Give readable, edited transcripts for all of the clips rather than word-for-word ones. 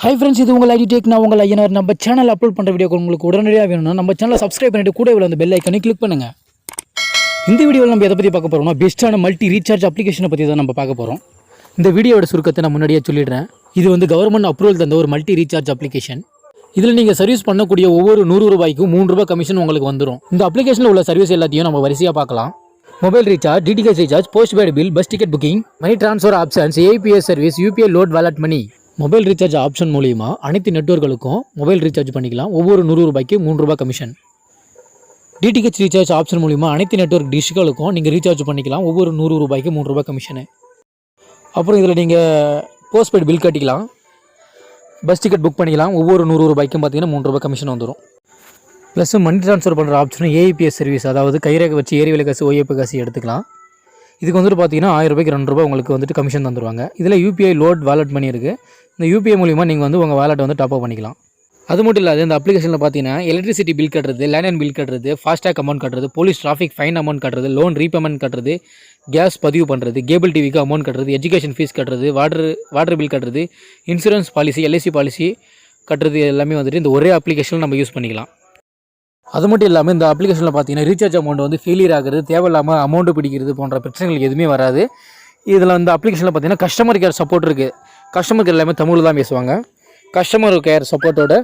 Hi friends, இது உங்கள் ID take. நான் உங்கள் ஐயனார். நம்ம சேனல் அப்லோட் பண்ணுற வீடியோ உங்களுக்கு உடனடியாக வேணும்னா நம்ம சேனலை சப்ஸ்கிரைப் பண்ணிட்டு கூட உள்ள அந்த பெல் ஐக்கனை கிளிக் பண்ணுங்கள். இந்த வீடியோவில் நம்ம எதை பற்றி பார்க்க போகிறோம்னா பெஸ்ட்டான மல்டி ரீசார்ஜ் அப்ளிகேஷனை பற்றி தான் நம்ம பார்க்க போகிறோம். இந்த வீடியோட சுருக்கத்தை நான் முன்னாடியே சொல்லிடுறேன். இது வந்து கவர்மெண்ட் அப்ரூவல் தந்த ஒரு மல்டி ரீசார்ஜ் அப்ளிகேஷன். இதில் நீங்கள் சர்வீஸ் பண்ணக்கூடிய ஒவ்வொரு 100 ரூபாய்க்கும் 3 ரூபாய் கமிஷன் உங்களுக்கு வந்துடும். இந்த அப்ளிகேஷனில் உள்ள சர்வீஸ் எல்லாத்தையும் நம்ம வரிசையாக பார்க்கலாம். Mobile recharge, DTH recharge, postpaid bill, bus ticket booking, money transfer options, APS service, UPI load wallet money. Mobile recharge option மூலிமா அனைத்து நெட்வொர்க்குகளுக்கும் மொபைல் ரீசார்ஜ் பண்ணிக்கலாம். ஒவ்வொரு 100 ரூபாய்க்கு 3 ரூபாய் கமிஷன். டிடிஹெச் ரீசார்ஜ் ஆப்ஷன் மூலிமா அனைத்து நெட்வொர்க் டிஷ்களுக்கும் நீங்கள் ரீசார்ஜ் பண்ணிக்கலாம். ஒவ்வொரு 100 ரூபாய்க்கு 3 ரூபாய் கமிஷனு. அப்புறம் இதில் நீங்கள் போஸ்ட்பெய்டு பில் கட்டிக்கலாம், பஸ் டிக்கெட் புக் பண்ணிக்கலாம். ஒவ்வொரு 100 ரூபாய்க்கும் பார்த்தீங்கன்னா 3 ரூபாய் கமிஷன் வந்துடும். ப்ளஸ் மணி ட்ரான்ஸ்ஃபர் பண்ணுற ஆப்ஷனும் ஏபிஎஸ் சர்வீஸ், அதாவது கைரேகை வச்சு ஏரிவிலை காசு, ஒய்எப்பு காசு எடுத்துக்கலாம். இதுக்கு வந்துட்டு பார்த்தீங்கன்னா 1000 ரூபாய்க்கு 2 ரூபாய் உங்களுக்கு வந்துட்டு கமிஷன் தந்துடுவாங்க. இதில் யூபிஐ லோட் வாலெட் மணி இருக்குது. இந்த யூபிஐ மூலிமா நீங்கள் வந்து உங்கள் வாலெட் வந்து டாப்அப் பண்ணிக்கலாம். அது மட்டும் இல்லாது இந்த அப்ளிகேஷனில் பார்த்தீங்கன்னா எலக்ட்ரிசிட்டி பில் கட்டுறது, லேண்ட்லைன் பில் கட்டுறது, ஃபாஸ்டாக் அமௌண்ட் கட்டுறது, போலீஸ் டிராஃபிக் ஃபைன் அமௌண்ட் கட்டுறது, லோன் ரீபேமெண்ட் கட்டுறது, கேஸ் பதிவு பண்ணுறது, கேபிள் டிவிக்கு அமௌண்ட் கட்டுறது, எஜுகேஷன் ஃபீஸ் கட்டுறது, வாட்டர் பில் கட்டுறது, இன்சூரன்ஸ் பாலிசி, எல்ஐசி பாலிசி கட்டுறது எல்லாமே வந்துட்டு இந்த ஒரே அப்ளிகேஷனில் நம்ம யூஸ் பண்ணிக்கலாம். அது மட்டும் இல்லாமல் இந்த அப்ளிகேஷனில் பார்த்தீங்கன்னா ரீசார்ஜ் அமௌண்ட் வந்து ஃபெயிலியர் ஆகிறது, தேவையில்லாமல் அமௌண்ட்டு பிடிக்கிறது போன்ற பிரச்சனைகள் எதுவுமே வராது. இதில் இந்த அப்ளிகேஷனில் பார்த்தீங்கன்னா கஸ்டமர் கேர் சப்போர்ட் இருக்குது. கஸ்டமர் கேர் எல்லாமே தமிழில் தான் பேசுவாங்க. கஸ்டமர் கேர் சப்போர்ட்டோட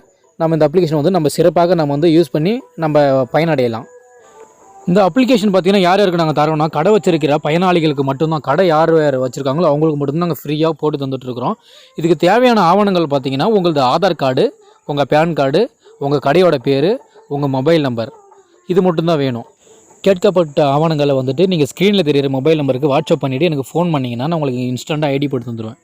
நம்ம இந்த அப்ளிகேஷன் வந்து நம்ம சிறப்பாக நம்ம வந்து யூஸ் பண்ணி நம்ம பயனடையலாம். இந்த அப்ளிகேஷன் பார்த்தீங்கன்னா யார் யாருக்கு நாங்கள் தரோம்னா கடை வச்சிருக்கிற பயனாளிகளுக்கு மட்டும்தான். கடை யார் யார் வச்சுருக்காங்களோ அவங்களுக்கு மட்டும்தான் நாங்கள் ஃப்ரீயாக போட்டு தந்துட்டுருக்குறோம். இதுக்கு தேவையான ஆவணங்கள் பார்த்தீங்கன்னா உங்களது ஆதார் கார்டு, உங்கள் பேன் கார்டு, உங்கள் கடையோட பேர், உங்கள் மொபைல் நம்பர், இது மட்டும்தான் வேணும். கேட்கப்பட்ட ஆவணங்களை வந்துட்டு நீங்கள் ஸ்க்ரீனில் தெரியிற மொபைல் நம்பருக்கு வாட்ஸ்அப் பண்ணிவிட்டு எனக்கு ஃபோன் பண்ணிங்கன்னா நான் உங்களுக்கு இன்ஸ்டண்ட்டாக ஐடி போட்டு தந்துடுவேன்.